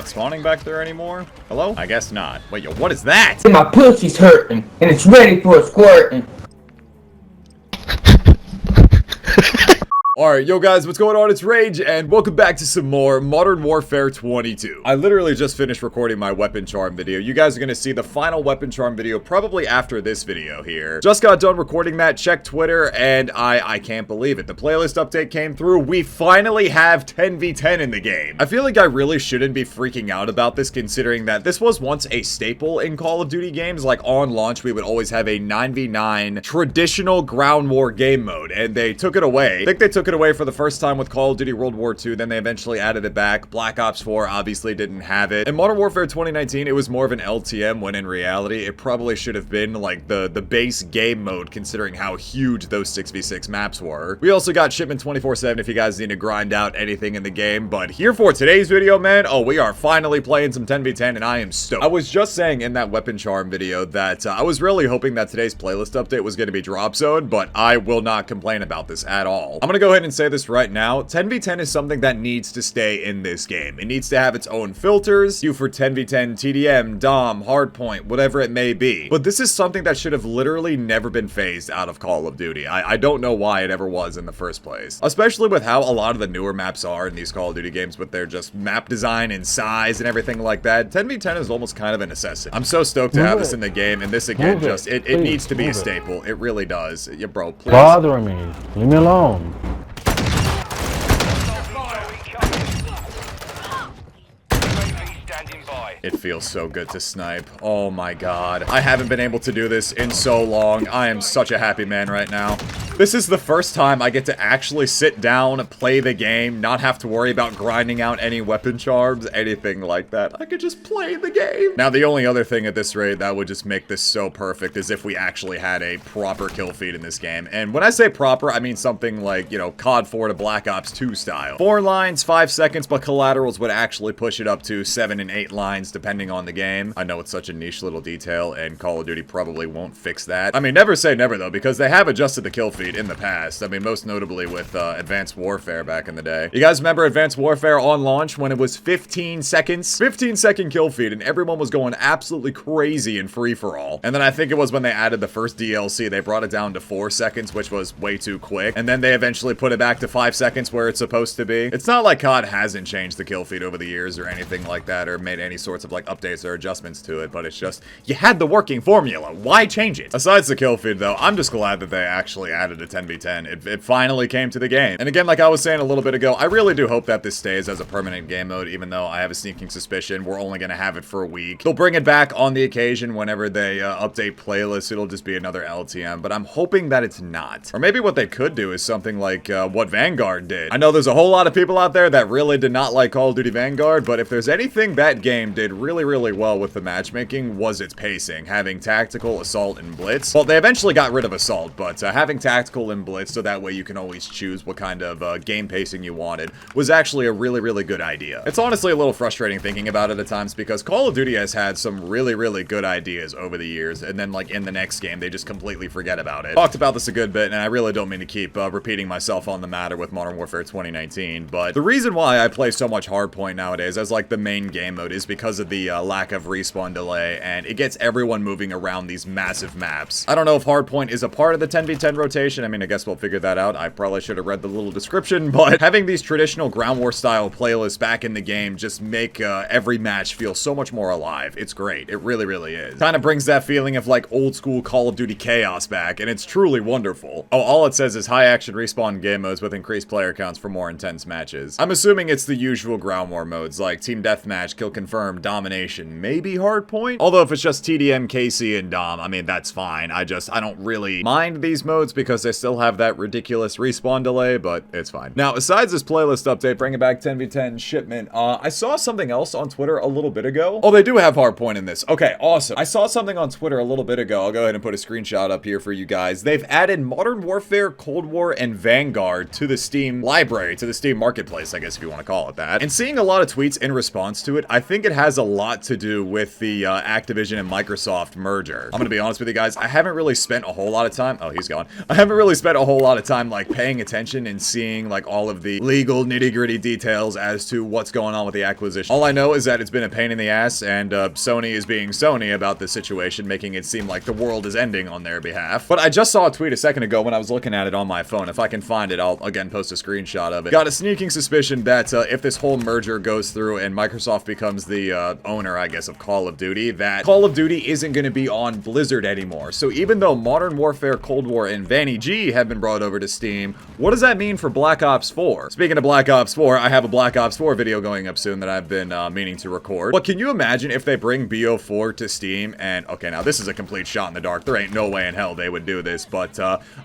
not spawning back there anymore? Hello? I guess not. Wait, yo, what is that? My pussy's hurting, and it's ready for squirting. Alright, yo guys, what's going on? It's Rage, and welcome back to some more Modern Warfare 22. I literally just finished recording my weapon charm video. You guys are gonna see the final weapon charm video probably after this video here. Just got done recording that, checked Twitter, and I can't believe it. The playlist update came through. We finally have 10v10 in the game. I feel like I really shouldn't be freaking out about this, considering that this was once a staple in Call of Duty games. Like, on launch, we would always have a 9v9 traditional ground war game mode, and they took it away. I think they took it away for the first time with Call of Duty World War II, then they eventually added it back. Black Ops 4 obviously didn't have it. In Modern Warfare 2019, it was more of an LTM, when in reality, it probably should have been like the base game mode, considering how huge those 6v6 maps were. We also got Shipment 24/7 if you guys need to grind out anything in the game, but here for today's video, man, oh, we are finally playing some 10v10, and I am stoked. I was just saying in that weapon charm video that I was really hoping that today's playlist update was going to be Drop Zone, but I will not complain about this at all. I'm gonna go ahead and say this right now. 10v10 is something that needs to stay in this game. It needs to have its own filters, you for 10v10 TDM, DOM, hardpoint, whatever it may be. But this is something that should have literally never been phased out of Call of Duty. I don't know why it ever was in the first place. Especially with how a lot of the newer maps are in these Call of Duty games with their just map design and size and everything like that. 10v10 is almost kind of a necessity. I'm so stoked to have this in the game, and this again just, it needs to be a staple. It really does. Yeah, bro, please. Bothering me. Leave me alone. It feels so good to snipe. Oh my god. I haven't been able to do this in so long. I am such a happy man right now. This is the first time I get to actually sit down, play the game, not have to worry about grinding out any weapon charms, anything like that. I could just play the game. Now, the only other thing at this rate that would just make this so perfect is if we actually had a proper kill feed in this game. And when I say proper, I mean something like, you know, COD 4 to Black Ops 2 style. 4 lines, 5 seconds, but collaterals would actually push it up to 7 and 8 lines depending on the game. I know it's such a niche little detail, and Call of Duty probably won't fix that. I mean, never say never, though, because they have adjusted the kill feed in the past. I mean, most notably with Advanced Warfare back in the day. You guys remember Advanced Warfare on launch when it was 15 seconds? 15-second kill feed, and everyone was going absolutely crazy in free-for-all. And then I think it was when they added the first DLC, they brought it down to 4 seconds, which was way too quick. And then they eventually put it back to 5 seconds where it's supposed to be. It's not like COD hasn't changed the kill feed over the years or anything like that, or made any sorts of like updates or adjustments to it, but it's just, you had the working formula. Why change it? Aside the kill feed, though, I'm just glad that they actually added a 10v10. It finally came to the game. And again, like I was saying a little bit ago, I really do hope that this stays as a permanent game mode, even though I have a sneaking suspicion we're only going to have it for a week. They'll bring it back on the occasion whenever they update playlists. It'll just be another LTM, but I'm hoping that it's not. Or maybe what they could do is something like what Vanguard did. I know there's a whole lot of people out there that really did not like Call of Duty Vanguard, but if there's anything that game did really well with the matchmaking, was its pacing, having tactical, assault, and blitz. Well, they eventually got rid of assault, but having tactical and blitz so that way you can always choose what kind of game pacing you wanted was actually a really good idea. It's honestly a little frustrating thinking about it at times, because Call of Duty has had some really good ideas over the years, and then like in the next game they just completely forget about it. Talked about this a good bit, and I really don't mean to keep repeating myself on the matter with Modern Warfare 2019, but the reason why I play so much Hardpoint nowadays as like the main game mode is because of the lack of respawn delay, and it gets everyone moving around these massive maps. I don't know if Hardpoint is a part of the 10v10 rotation. I mean, I guess we'll figure that out. I probably should have read the little description, but having these traditional ground war style playlists back in the game just make every match feel so much more alive. It's great. It really is. Kind of brings that feeling of like old school Call of Duty chaos back, and it's truly wonderful. Oh, all it says is high action respawn game modes with increased player counts for more intense matches. I'm assuming it's the usual ground war modes like team deathmatch, kill confirm, domination, maybe Hardpoint? Although if it's just TDM, KC, and Dom, I mean, that's fine. I don't really mind these modes because they still have that ridiculous respawn delay, but it's fine. Now, besides this playlist update, bringing back 10v10 shipment, I saw something else on Twitter a little bit ago. Oh, they do have Hardpoint in this. Okay, awesome. I saw something on Twitter a little bit ago. I'll go ahead and put a screenshot up here for you guys. They've added Modern Warfare, Cold War, and Vanguard to the Steam library, to the Steam marketplace, I guess if you want to call it that. And seeing a lot of tweets in response to it, I think it has a lot to do with the Activision and Microsoft merger. I'm gonna be honest with you guys, I haven't really spent a whole lot of time, oh, he's gone. I haven't haven't really spent a whole lot of time like paying attention and seeing like all of the legal nitty-gritty details as to what's going on with the acquisition. All I know is that it's been a pain in the ass, and Sony is being Sony about the situation, making it seem like the world is ending on their behalf. But I just saw a tweet a second ago when I was looking at it on my phone. If I can find it, I'll again post a screenshot of it. Got a sneaking suspicion that if this whole merger goes through and Microsoft becomes the owner, I guess, of Call of Duty, that Call of Duty isn't going to be on Blizzard anymore. So even though Modern Warfare, Cold War, and Vanny G have been brought over to Steam, what does that mean for Black Ops 4? Speaking of Black Ops 4, I have a Black Ops 4 video going up soon that I've been meaning to record. But can you imagine if they bring BO4 to Steam and, okay, now this is a complete shot in the dark. There ain't no way in hell they would do this, but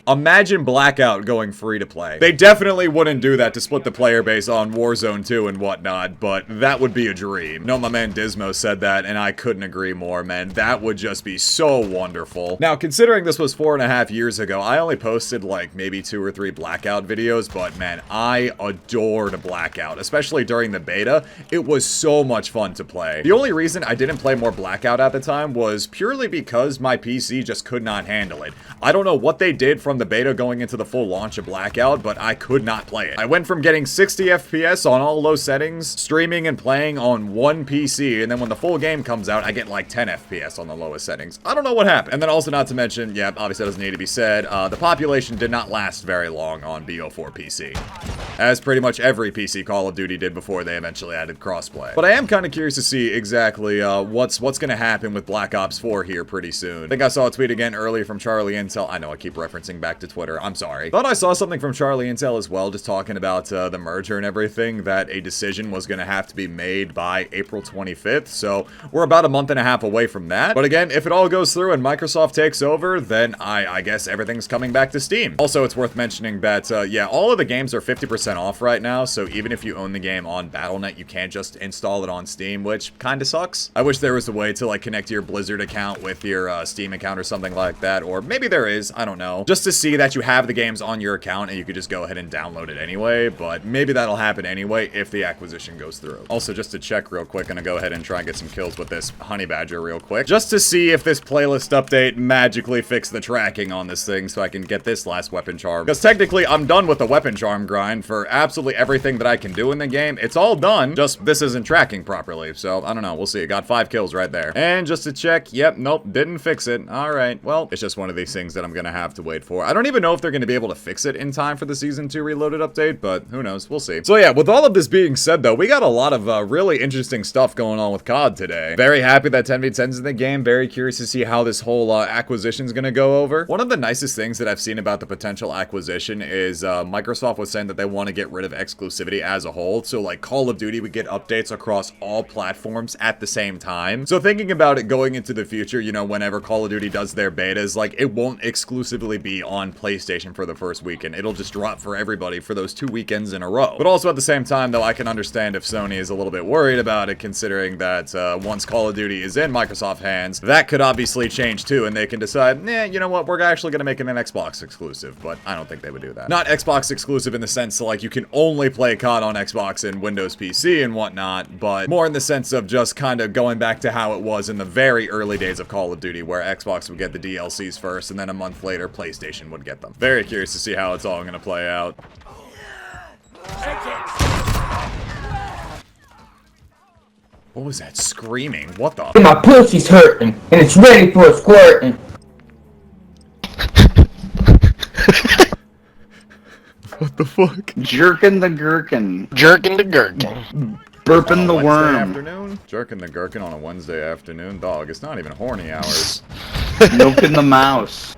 imagine Blackout going free to play. They definitely wouldn't do that to split the player base on Warzone 2 and whatnot, but that would be a dream. No, my man Dismo said that, and I couldn't agree more, man. That would just be so wonderful. Now, considering this was 4.5 years ago, I only posted like maybe 2 or 3 Blackout videos, but man, I adored Blackout, especially during the beta. It was so much fun to play. The only reason I didn't play more Blackout at the time was purely because my PC just could not handle it. I don't know what they did from the beta going into the full launch of Blackout, but I could not play it. I went from getting 60 FPS on all low settings, streaming and playing on one PC, and then when the full game comes out, I get like 10 FPS on the lowest settings. I don't know what happened. And then also not to mention, yeah, obviously that doesn't need to be said, the population did not last very long on BO4 PC, as pretty much every PC Call of Duty did before they eventually added crossplay. But I am kind of curious to see exactly what's going to happen with Black Ops 4 here pretty soon. I think I saw a tweet again earlier from Charlie Intel. I know I keep referencing back to Twitter. I'm sorry. Thought I saw something from Charlie Intel as well, just talking about the merger and everything, that a decision was going to have to be made by April 25th. So we're about a month and a half away from that. But again, if it all goes through and Microsoft takes over, then I guess everything's coming back to Steam. Also, it's worth mentioning that, yeah, all of the games are 50% off right now. So even if you own the game on Battle.net, you can't just install it on Steam, which kind of sucks. I wish there was a way to like connect your Blizzard account with your Steam account or something like that, or maybe there is, I don't know, just to see that you have the games on your account and you could just go ahead and download it anyway. But maybe that'll happen anyway if the acquisition goes through. Also, just to check real quick, gonna go ahead and try and get some kills with this Honey Badger real quick, just to see if this playlist update magically fixed the tracking on this thing so I can get this last weapon charm. Because technically, I'm done with the weapon charm grind for absolutely everything that I can do in the game. It's all done, just this isn't tracking properly. So, I don't know, we'll see. Got 5 kills right there. And just to check, yep, nope, didn't fix it. Alright, well, it's just one of these things that I'm gonna have to wait for. I don't even know if they're gonna be able to fix it in time for the Season 2 Reloaded update, but who knows, we'll see. So yeah, with all of this being said though, we got a lot of really interesting stuff going on with COD today. Very happy that 10v10's in the game, very curious to see how this whole acquisition's gonna go over. One of the nicest things that I've seen about the potential acquisition is Microsoft was saying that they want to get rid of exclusivity as a whole, so like Call of Duty would get updates across all platforms at the same time. So thinking about it going into the future, you know, whenever Call of Duty does their betas, like it won't exclusively be on PlayStation for the first weekend. It'll just drop for everybody for those 2 weekends in a row. But also at the same time though, I can understand if Sony is a little bit worried about it, considering that once Call of Duty is in Microsoft hands, that could obviously change too, and they can decide, nah, you know what, we're actually gonna make it an Xbox exclusive, but I don't think they would do that. Not Xbox exclusive in the sense that like you can only play COD on Xbox and Windows PC and whatnot, but more in the sense of just kind of going back to how it was in the very early days of Call of Duty, where Xbox would get the DLCs first, and then a month later, PlayStation would get them. Very curious to see how it's all gonna play out. What was that screaming? What the? My pussy's hurting, and it's ready for squirting. What the fuck? Jerkin the gherkin. Jerking the gherkin. Burping the worm. Afternoon? Jerking the gherkin on a Wednesday afternoon? Dog, it's not even horny hours. Milking the mouse.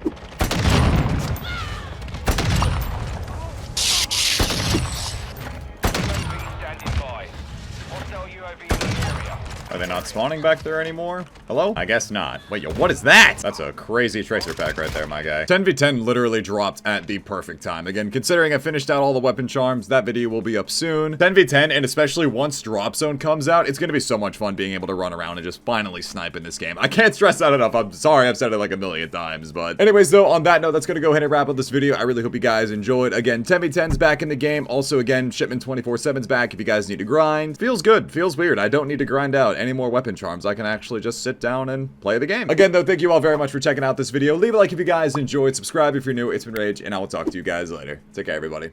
Are they not spawning back there anymore? Hello? I guess not. Wait, yo, what is that? That's a crazy tracer pack right there, my guy. 10v10 literally dropped at the perfect time. Again, considering I finished out all the weapon charms, that video will be up soon. 10v10, and especially once Drop Zone comes out, it's gonna be so much fun being able to run around and just finally snipe in this game. I can't stress that enough. I'm sorry I've said it like a million times, but anyways, though, on that note, that's gonna go ahead and wrap up this video. I really hope you guys enjoyed. Again, 10v10's back in the game. Also, again, Shipment 24/7's back if you guys need to grind. Feels good. Feels weird. I don't need to grind out any more weapon charms. I can actually just sit sit down and play the game. Again, though, thank you all very much for checking out this video. Leave a like if you guys enjoyed, subscribe if you're new. It's been Rage, and I will talk to you guys later. Take care, everybody.